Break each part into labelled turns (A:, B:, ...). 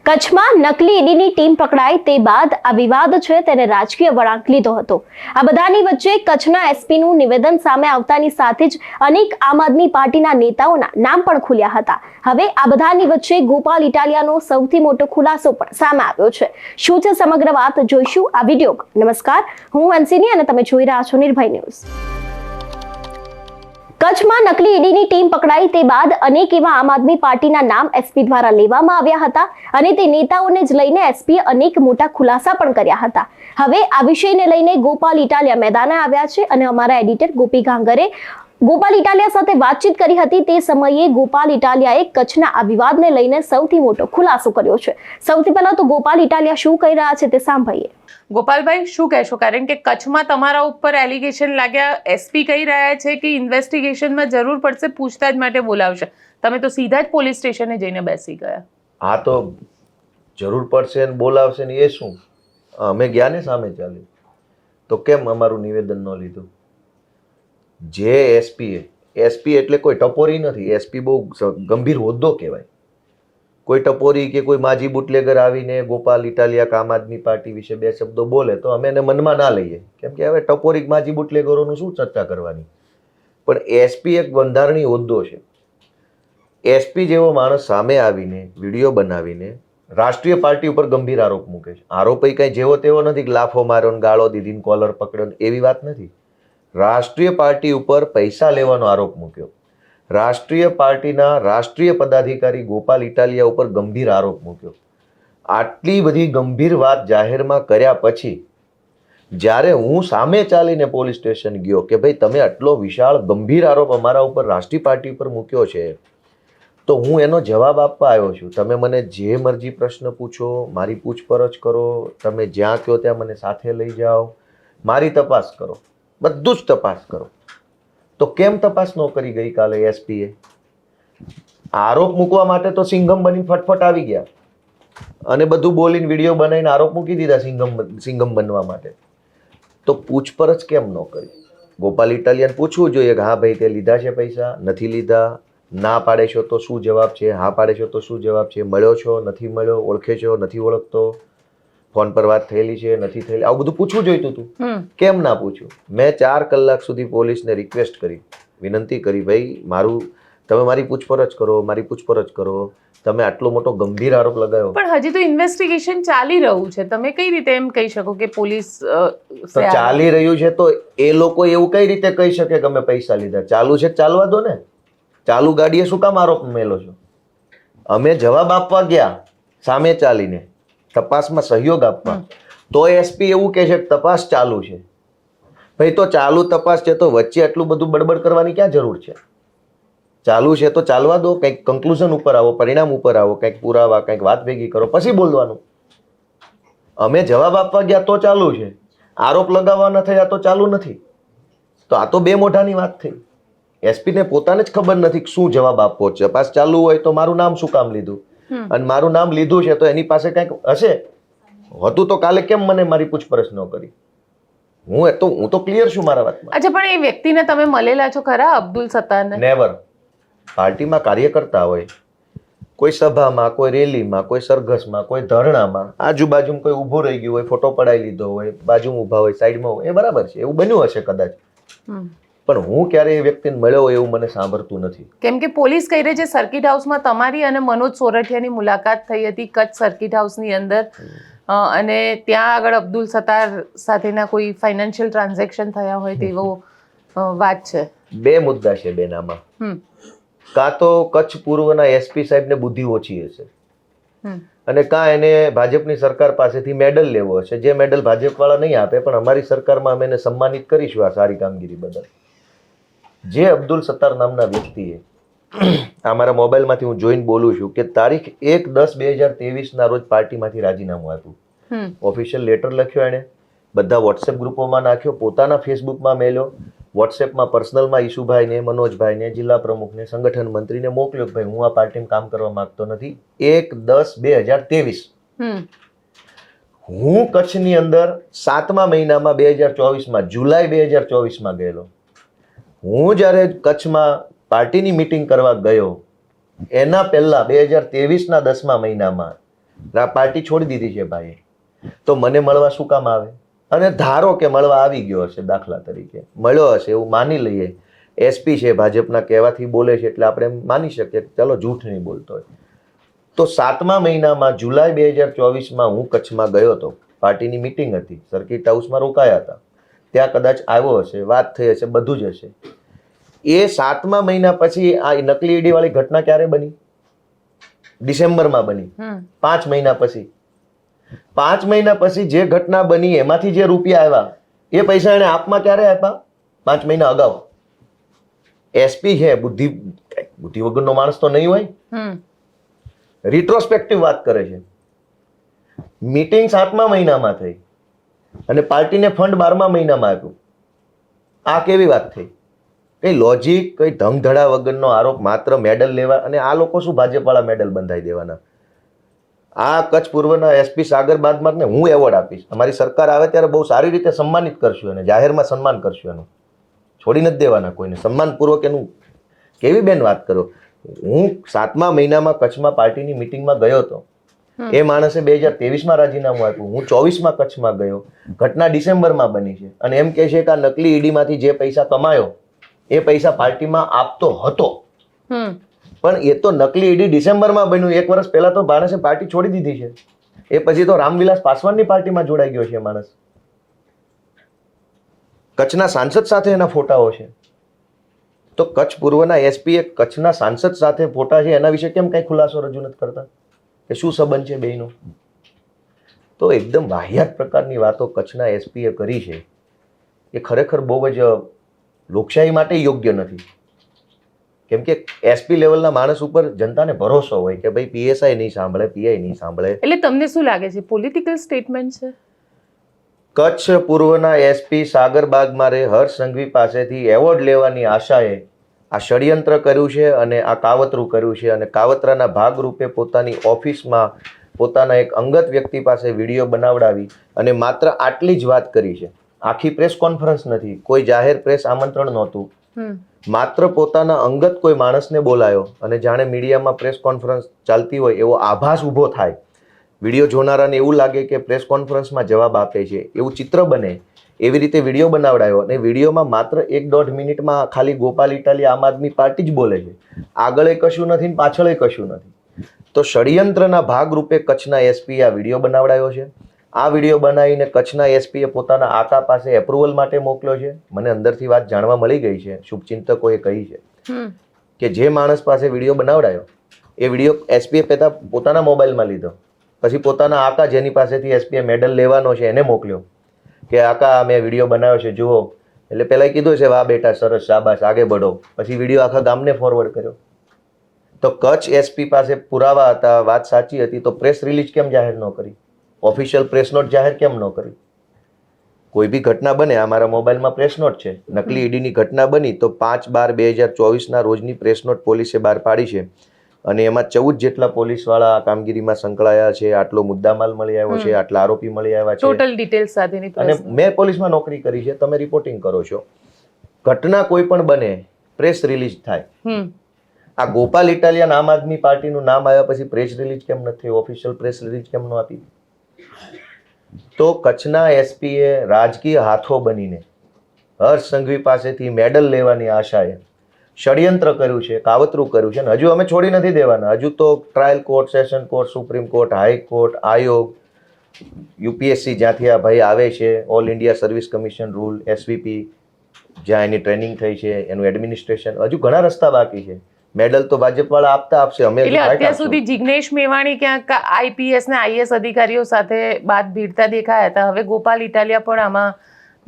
A: કચ્છમાં નકલી ઈડીની ટીમ પકડાઈ તે બાદ આ વિવાદ છે તેને રાજકીય વળાંક લીધો હતો. આ બધાની વચ્ચે કચ્છના એસપીનું નિવેદન સામે આવતાની સાથે જ અનેક આમ આદમી પાર્ટીના નેતાઓના નામ પણ ખુલ્યા હતા. હવે આ બધાની વચ્ચે ગોપાલ ઇટાલિયાનો સૌથી મોટો ખુલાસો પણ સામે આવ્યો છે. શું છે સમગ્ર વાત જોઈશું આ વિડીયો. નમસ્કાર, હું હંસિની અને તમે જોઈ રહ્યા છો નિર્ભય ન્યૂઝ. કચ્છમાં નકલી ઈડીની ટીમ પકડાઈ તે બાદ અનેક એવા આમ આદમી પાર્ટીના નામ એસપી દ્વારા લેવામાં આવ્યા હતા અને તે નેતાઓને જ લઈને એસપીએ અનેક મોટા ખુલાસા પણ કર્યા હતા. હવે આ વિષયને લઈને ગોપાલ ઇટાલિયા મેદાને આવ્યા છે અને અમારા એડિટર ગોપી ગાંગરે ગોપાલ ઇટાલિયા સાથે વાતચીત કરી હતી. તે સમયે ગોપાલ ઇટાલિયાએ કચ્છના આ વિવાદને લઈને સૌથી મોટો ખુલાસો કર્યો છે. સૌથી પહેલા તો ગોપાલ ઇટાલિયા શું કહી રહ્યા છે તે સાંભળીએ.
B: ગોપાલભાઈ, શું કહેશો? કારણ કે કચ્છમાં તમારા ઉપર એલિગેશન લાગ્યા, એસપી કહી રહ્યા છે કે ઇન્વેસ્ટિગેશનમાં જરૂર પડશે, પૂછતાછ માટે બોલાવશે. તમે તો સીધા જ પોલીસ સ્ટેશને જઈને બેસી ગયા.
C: હા, તો જરૂર પડશે ને બોલાવશે ને એ શું? અમે ગયા ને સામે ચાલી, તો કેમ અમારું નિવેદન ન લીધું? જે એસપી એટલે કોઈ ટપોરી નથી. એસપી બહુ ગંભીર હોદ્દો કહેવાય. કોઈ ટપોરી કે કોઈ માજી બુટલેગર આવીને ગોપાલ ઇટાલિયા આમ આદમી પાર્ટી વિશે બે શબ્દો બોલે તો અમે એને મનમાં ના લઈએ, કેમ કે હવે ટપોરી માજી બુટલેગરોનું શું ચર્ચા કરવાની. પણ એસપી એક બંધારણીય હોદ્દો છે. એસપી જેવો માણસ સામે આવીને વિડીયો બનાવીને રાષ્ટ્રીય પાર્ટી ઉપર ગંભીર આરોપ મૂકે છે. આરોપ કઈ જેવો તેવો નથી કે લાફો માર્યો ને ગાળો દીધી ને કોલર પકડ્યો ને એવી વાત નથી. રાષ્ટ્રીય પાર્ટી ઉપર પૈસા લેવાનો આરોપ મૂક્યો. રાષ્ટ્રીય પાર્ટીના રાષ્ટ્રીય પદાધિકારી ગોપાલ ઇટાલિયા ઉપર ગંભીર આરોપ મૂક્યો. આટલી બધી ગંભીર વાત જાહેરમાં કર્યા પછી જ્યારે હું સામે ચાલીને પોલીસ સ્ટેશન ગયો કે ભાઈ તમે આટલો વિશાળ ગંભીર આરોપ અમારા ઉપર રાષ્ટ્રીય પાર્ટી ઉપર મૂક્યો છે, તો હું એનો જવાબ આપવા આવ્યો છું. તમે મને જે મરજી પ્રશ્ન પૂછો, મારી પૂછપરછ કરો, તમે જ્યાં કહો ત્યાં મને સાથે લઈ જાઓ, મારી તપાસ કરો, બધું જ તપાસ કરો. તો કેમ તપાસ ન કરી ગઈકાલે એસપીએ? આરોપ મૂકવા માટે તો સિંઘમ બની ફટફટ આવી ગયા અને બધું બોલીને વિડીયો બનાવીને આરોપ મૂકી દીધા સિંઘમ બનવા માટે. તો પૂછપરછ કેમ ન કરી? ગોપાલ ઇટાલિયાને પૂછવું જોઈએ કે હા ભાઈ તે લીધા છે પૈસા, નથી લીધા, ના પાડે છો તો શું જવાબ છે, હા પાડે છો તો શું જવાબ છે, મળ્યો છો, નથી મળ્યો, ઓળખે છો, નથી ઓળખતો, ફોન પર વાત થયેલી છે, નથી થયેલી, આવું બધું પૂછવું જોઈતું હતું. કેમ ના પૂછ્યું? મેં 4 કલાક સુધી પોલીસને રિક્વેસ્ટ કરી, વિનંતી કરી, ભાઈ તમે મારી પૂછપરછ કરો, મારી પૂછપરછ કરો. તમે આટલો મોટો ગંભીર આરોપ લગાવ્યો.
B: પણ હજી તો ઇન્વેસ્ટિગેશન ચાલી રહ્યું છે. તમે કઈ રીતે એમ કહી શકો કે પોલીસ
C: ચાલી રહ્યું છે? તો એ લોકો એવું કઈ રીતે કહી શકે કે અમે પૈસા લીધા? ચાલુ છે, ચાલવા દો ને. ચાલુ ગાડીએ શું કામ આરોપ મેલો છો? અમે જવાબ આપવા ગયા સામે ચાલીને, તપાસમાં સહયોગ આપવા, તો એસપી એવું કહે છે કે તપાસ ચાલુ છે. ભાઈ તો ચાલુ તપાસ છે તો વચ્ચે આટલું બધું બડબડ કરવાની ક્યાં જરૂર છે? ચાલુ છે તો ચાલવા દો, કંઈક કન્ક્લુઝન ઉપર આવો, પરિણામ ઉપર આવો, કંઈક પુરાવા, કંઈક વાત ભેગી કરો, પછી બોલવાનું. અમે જવાબ આપવા ગયા તો ચાલુ છે, આરોપ લગાવવાના થયા તો ચાલુ નથી. તો આ તો બે મોઢાની વાત થઈ. એસપીને પોતાને જ ખબર નથી શું જવાબ આપવો છે. તપાસ ચાલુ હોય તો મારું નામ શું કામ લીધું? અને મારું નામ લીધું છે તો એની પાસે કંઈક હશે. હતું તો કાલે કેમ મને મારી પૂછપરછ ન કરી? હું તો ક્લિયર છું મારા વાતમાં.
B: અચ્છા, પણ એ વ્યક્તિને તમે મળેલા છો ખરા, અબ્દુલ સત્તારને?
C: નેવર. પાર્ટીમાં કાર્યકર્તા હોય, કોઈ સભામાં, કોઈ રેલીમાં, કોઈ સરઘસમાં, કોઈ ધરણામાં, આજુબાજુ કોઈ ઊભો રહી ગયું હોય, ફોટો પડાવી લીધો હોય, બાજુમાં ઊભા હોય, સાઈડમાં હોય, એ બરાબર છે, એવું બન્યું હશે કદાચ. પણ હું ક્યારે એ વ્યક્તિને મળ્યો એવું મને સાંભળતું નથી.
B: કેમ કે પોલીસ કહી રહી છે સર્કિટ હાઉસમાં તમારી અને મનોજ સોરઠિયાની મુલાકાત થઈ હતી કચ્છ સર્કિટ હાઉસની અંદર, અને ત્યાં આગળ અબ્દુલ સત્તાર સાથેના કોઈ ફાઇનાન્શિયલ ટ્રાન્ઝેક્શન થયા હોય તેવો વાત છે.
C: બે મુદ્દા છે બેન આમાં. કાં તો કચ્છ પૂર્વના એસપી સાહેબને બુદ્ધિ ઓછી હશે અને કાં એને ભાજપની સરકાર પાસેથી મેડલ લેવો હશે, જે મેડલ ભાજપવાળા નહીં આપે પણ અમારી સરકારમાં અમે એને સન્માનિત કરીશું આ સારી કામગીરી બદલ. જે અબ્દુલ સત્તાર નામના વ્યક્તિએ, આ મારા મોબાઈલમાંથી હું જોઈને બોલું છું કે તારીખ 1/10/2023 રોજ પાર્ટીમાંથી રાજીનામું આપ્યું. ઓફિશિયલ લેટર લખ્યો, એણે બધા વોટ્સએપ ગ્રુપોમાં નાખ્યો, પોતાના ફેસબુકમાં મેલ્યો, વોટ્સએપમાં પર્સનલમાં ઈશુભાઈને, મનોજભાઈને, જિલ્લા પ્રમુખને, સંગઠન મંત્રીને મોકલ્યો કે ભાઈ હું આ પાર્ટીમાં કામ કરવા માંગતો નથી. 1/10/2023 હું કચ્છની અંદર 7મા મહિનામાં 2024માં જુલાઈ 2024માં ગયેલો. હું જ્યારે કચ્છમાં પાર્ટીની મિટિંગ કરવા ગયો એના પહેલા 2023ના 10મા મહિનામાં પાર્ટી છોડી દીધી છે ભાઈએ, તો મને મળવા શું કામ આવે? અને ધારો કે મળવા આવી ગયો હશે, દાખલા તરીકે મળ્યો હશે એવું માની લઈએ, એસપી છે ભાજપના કહેવાથી બોલે છે એટલે આપણે એમ માની શકીએ કે ચાલો જૂઠ નહીં બોલતો હોય. તો 7મા મહિનામાં જુલાઈ 2024માં હું કચ્છમાં ગયો હતો, પાર્ટીની મિટિંગ હતી, સર્કિટ હાઉસમાં રોકાયા હતા, ત્યાં કદાચ આવ્યો હશે, વાત થઈ હશે, બધું જ હશે. એ 7મા મહિના પછી આ નકલી ઈડી વાળી ઘટના ક્યારે બની? ડિસેમ્બરમાં બની. 5 મહિના પછી. 5 મહિના પછી જે ઘટના બની એમાંથી જે રૂપિયા આવ્યા એ પૈસા એને આપમાં ક્યારે આપ્યા? 5 મહિના અગાઉ. એસપી છે, બુદ્ધિ વગરનો માણસ તો નહીં હોય. રિટ્રોસ્પેક્ટિવ વાત કરે છે. મીટિંગ 7મા મહિનામાં થઈ અને પાર્ટીને ફંડ 12મા મહિનામાં આપ્યું. આ કેવી વાત થઈ? કઈ લોજિક, કઈ ધમધડા વગરનો આરોપ, માત્ર મેડલ લેવા. અને આ લોકો શું ભાજપવાળા મેડલ બંધાઈ દેવાના? આ કચ્છ પૂર્વના એસપી સાગર બાદમારને હું એવોર્ડ આપીશ. અમારી સરકાર આવે ત્યારે બહુ સારી રીતે સન્માનિત કરશું અને જાહેરમાં સન્માન કરશું એનું. છોડી નથી દેવાના કોઈને, સન્માનપૂર્વક એનું. કેવી બેન વાત કરો? હું 7મા મહિનામાં કચ્છમાં પાર્ટીની મિટિંગમાં ગયો હતો. એ માણસે 2023માં રાજીનામું આપ્યું. હું 24માં કચ્છમાં ગયો. ઘટના ડિસેમ્બરમાં બની છે અને એમ કહે છે કે આ નકલી ઈડીમાંથી જે પૈસા કમાયો એ પૈસા પાર્ટીમાં આપતો હતો. પણ એ તો નકલી ઈડી ડિસેમ્બરમાં બન્યું. 1 વર્ષ પહેલા તો માણસે પાર્ટી છોડી દીધી છે. એ પછી તો રામવિલાસ પાસવાનની પાર્ટીમાં જોડાઈ ગયો છે માણસ. કચ્છના સાંસદ સાથે એના ફોટાઓ છે. તો કચ્છ પૂર્વના એસપી કચ્છના સાંસદ સાથે ફોટા છે, એના વિશે કેમ કઈ ખુલાસો રજૂ નથી કરતા કે શું સંબંધ છે બેયનો? તો એકદમ વાહિયાત પ્રકારની વાતો કચ્છના એસપીએ કરી છે. એ ખરેખર બહુ જ લોકશાહી માટે યોગ્ય નથી. કેમ કે એસપી લેવલના માણસ ઉપર જનતાને ભરોસો હોય કે ભાઈ પીએસઆઈ નહીં સાંભળે, પીઆઈ નહીં સાંભળે.
B: એટલે તમને શું લાગે છે, પોલિટિકલ સ્ટેટમેન્ટ છે?
C: કચ્છ પૂર્વના એસપી સાગર બાગમારે હર્ષ સંઘવી પાસેથી એવોર્ડ લેવાની આશાએ આ ષડયંત્ર કર્યું છે અને આ કાવતરું કર્યું છે. અને કાવતરાના ભાગરૂપે પોતાની ઓફિસમાં પોતાના એક અંગત વ્યક્તિ પાસે વિડીયો બનાવડાવી અને માત્ર આટલી જ વાત કરી છે. આખી પ્રેસ કોન્ફરન્સ નથી, કોઈ જાહેર પ્રેસ આમંત્રણ નહોતું. માત્ર પોતાના અંગત કોઈ માણસને બોલાયો અને જાણે મીડિયામાં પ્રેસ કોન્ફરન્સ ચાલતી હોય એવો આભાસ ઊભો થાય. વિડીયો જોનારાને એવું લાગે કે પ્રેસ કોન્ફરન્સમાં જવાબ આપે છે, એવું ચિત્ર બને, એવી રીતે વિડીયો બનાવડાયો. અને વિડીયોમાં માત્ર 1-1.5 મિનિટમાં ખાલી ગોપાલ ઇટાલિયા આમ આદમી પાર્ટી જ બોલે છે. આગળ કશું નથી ને પાછળ કશું નથી. તો ષડયંત્રના ભાગરૂપે કચ્છના એસપીએ આ વિડીયો બનાવડાયો છે. આ વિડીયો બનાવીને કચ્છના એસપીએ પોતાના આકા પાસે એપ્રુવલ માટે મોકલ્યો છે. મને અંદરથી વાત જાણવા મળી ગઈ છે, શુભચિંતકોએ કહી છે કે જે માણસ પાસે વિડીયો બનાવડાયો એ વિડીયો એસપીએ પહેલા પોતાના મોબાઈલમાં લીધો, પછી પોતાના આકા જેની પાસેથી એસપીએ મેડલ લેવાનો છે એને મોકલ્યો કે આકા મેં વિડીયો બનાવ્યો છે જુઓ. એટલે પહેલાં કીધું છે વાહ બેટા સરસ, શાબાશ, આગે બઢો. પછી વિડીયો આખા ગામને ફોરવર્ડ કર્યો. તો કચ્છ એસપી પાસે પુરાવા હતા, વાત સાચી હતી, તો પ્રેસ રિલીઝ કેમ જાહેર ન કરી? ઓફિશિયલ પ્રેસ નોટ જાહેર કેમ ન કરી? કોઈ બી ઘટના બને, આ મારા મોબાઈલમાં પ્રેસ નોટ છે, નકલી ઈડીની ઘટના બની તો 5/12/2024ના રોજની પ્રેસ નોટ પોલીસે બહાર પાડી છે અને એમાં 14 જેટલા પોલીસવાળા આ કામગીરીમાં સંકળાયા છે. આટલો મુદ્દામાલ મળી આવ્યો છે, આટલા આરોપી મળી આવ્યા છે,
B: ટોટલ ડિટેલ્સ સાથેની
C: અને મેં પોલીસમાં નોકરી કરી છે, તમે રિપોર્ટિંગ કરો છો. ઘટના કોઈ પણ બને, પ્રેસ રિલીઝ થાય. આ ગોપાલ ઇટાલિયન આમ આદમી પાર્ટીનું નામ આવ્યા પછી પ્રેસ રિલીઝ કેમ નથી? ઓફિશિયલ પ્રેસ રિલીઝ કેમ ન આપી? તો કચ્છના એસપીએ રાજકીય હાથો બનીને હર્ષ સંઘવી પાસેથી મેડલ લેવાની આશાએ ષડયંત્ર કર્યું છે, કાવતરું કર્યું છે. અને હજુ અમે છોડી નથી દેવાના. હજુ તો trial court, session court, supreme court, high court, આયોગ, યુપીએસસી જ્યાંથી આ ભાઈ આવે છે, all India service commission rule, SVP જ્યાં એની ટ્રેનિંગ થઈ છે, એનું એડમિનિસ્ટ્રેશન, હજુ ઘણા રસ્તા બાકી છે. મેડલ તો ભાજપવાળા આપતા આપશે. અમે
B: એટલે અત્યાર સુધી જિગ્નેશ મેવાણી ક્યાંક આઈપીએસ ને આઈએસ અધિકારીઓ સાથે બાદ ભીડતા દેખાયા હતા. હવે ગોપાલ ઇટાલિયા પણ આમાં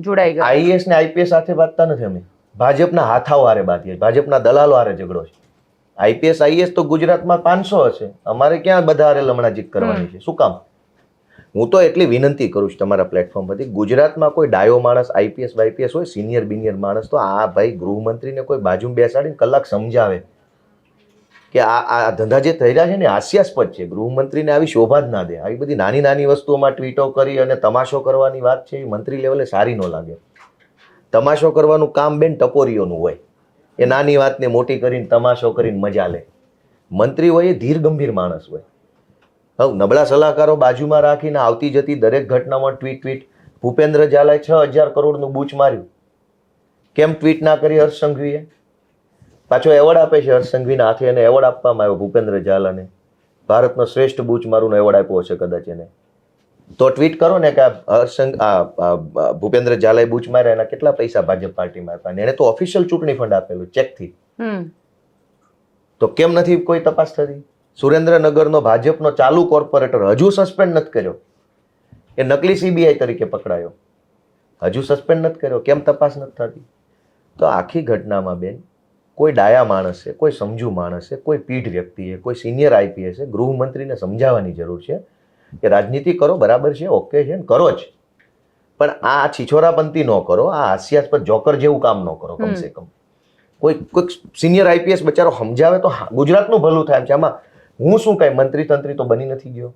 B: જોડાઈ ગયા.
C: આઈએસ ને આઈપીએસ સાથે બાંધતા નથી અમે, ભાજપના હાથાઓ હારે બાંધીએ, ભાજપના દલાલો હારે ઝઘડો છે. આઈપીએસ આઈએસ તો ગુજરાતમાં 500 હશે, અમારે ક્યાં બધા હારે લમણાજીક કરવાની છે? શું કામ? હું તો એટલી વિનંતી કરું છું તમારા પ્લેટફોર્મ પરથી, ગુજરાતમાં કોઈ ડાયો માણસ આઈપીએસ વાઈપીએસ હોય, સિનિયર બિનિયર માણસ, તો આ ભાઈ ગૃહમંત્રીને કોઈ બાજુ બેસાડીને કલાક સમજાવે કે આ ધંધા જે થઈ રહ્યા છે ને હાસ્યાસ્પદ છે. ગૃહમંત્રીને આવી શોભા જ ના દે. આવી બધી નાની નાની વસ્તુઓમાં ટ્વીટો કરી અને તમાશો કરવાની વાત છે, એ મંત્રી લેવલે સારી ન લાગે. તમાશો કરવાનું કામ બેન ટપોરીઓનું હોય. એ નાની વાતને મોટી કરીને તમાશો કરીને મજા લે. મંત્રી હોય એ ધીર ગંભીર માણસ હોય. હવે નબળા સલાહકારો બાજુમાં રાખીને આવતી જતી દરેક ઘટનામાં ટ્વીટ ભૂપેન્દ્ર ઝાલાએ 6,000 કરોડનું બૂચ માર્યું. કેમ ટ્વીટ ના કરી હર્ષ સંઘવીએ? પાછો એવોર્ડ આપે છે હર્ષ સંઘવીના હાથે, એને એવોર્ડ આપવામાં આવ્યો ભૂપેન્દ્ર ઝાલાને. ભારતનો શ્રેષ્ઠ બૂચ મારુંનો એવોર્ડ આપ્યો હશે કદાચ એને. તો ટ્વીટ કરો ને કે ભૂપેન્દ્ર ઝાલાએ બૂચ માર્યા, એના કેટલા પૈસા ભાજપ પાર્ટીમાં આપ્યા, અને એને તો ઓફિશિયલ ચૂંટણી ફંડ આપેલું ચેકથી. તો કેમ નથી કોઈ તપાસ થતી? સુરેન્દ્રનગરનો ભાજપનો ચાલુ કોર્પોરેટર હજુ સસ્પેન્ડ નથી કર્યો, એ નકલી સીબીઆઈ તરીકે પકડાયો, હજુ સસ્પેન્ડ નથી કર્યો. કેમ તપાસ નથી થતી? તો આખી ઘટનામાં બેન કોઈ ડાયા માણસે, કોઈ સમજુ માણસે, કોઈ પીઢ વ્યક્તિએ, કોઈ સિનિયર આઈપીએસે ગૃહમંત્રીને સમજાવવાની જરૂર છે કે રાજનીતિ કરો, બરાબર છે, ઓકે છે, કરો જ, પણ આ છીછોરાપંતી ન કરો, આ હાસ્યાસ્પદ જોકર જેવું કામ ન કરો. કમસે કમ કોઈ સિનિયર આઈપીએસ બચારો સમજાવે તો ગુજરાતનું ભલું થાય છે. આમાં હું શું કઈ મંત્રી તંત્રી તો બની નથી ગયો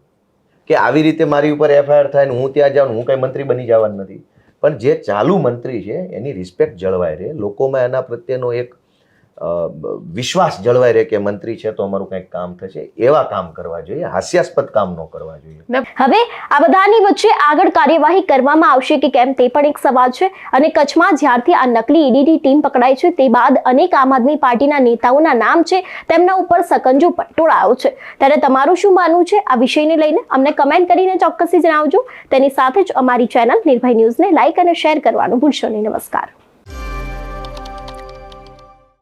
C: કે આવી રીતે મારી ઉપર એફઆઈઆર થાય ને હું ત્યાં જાઉં, હું કઈ મંત્રી બની જવાનું નથી. પણ જે ચાલુ મંત્રી છે એની રિસ્પેક્ટ જળવાઈ રહે, લોકોમાં એના પ્રત્યેનો એક વિશ્વાસ જળવાઈ રહે કે મંત્રી છે તો અમારું કંઈક કામ થશે, એવા કામ કરવા જોઈએ, હાસ્યાસ્પદ કામ ન કરવા જોઈએ.
A: હવે આ બધાની વચ્ચે આગળ કાર્યવાહી કરવામાં આવશે કે કેમ તે પણ એક સવાલ છે. અને કચ્છમાં જ્યારથી આ નકલી ઈડીની ટીમ પકડાઈ છે તે બાદ અનેક આમ આદમી પાર્ટીના નેતાઓના નામ છે તેમના ઉપર સકંજો ટોળાયો છે. ત્યારે તમારું શું માનવું છે આ વિષયને લઈને અમને કમેન્ટ કરીને ચોક્કસથી જણાવજો. તેની સાથે જ અમારી ચેનલ નિર્ભય ન્યૂઝને લાઇક અને શેર કરવાનું ભૂલશો નહીં. નમસ્કાર.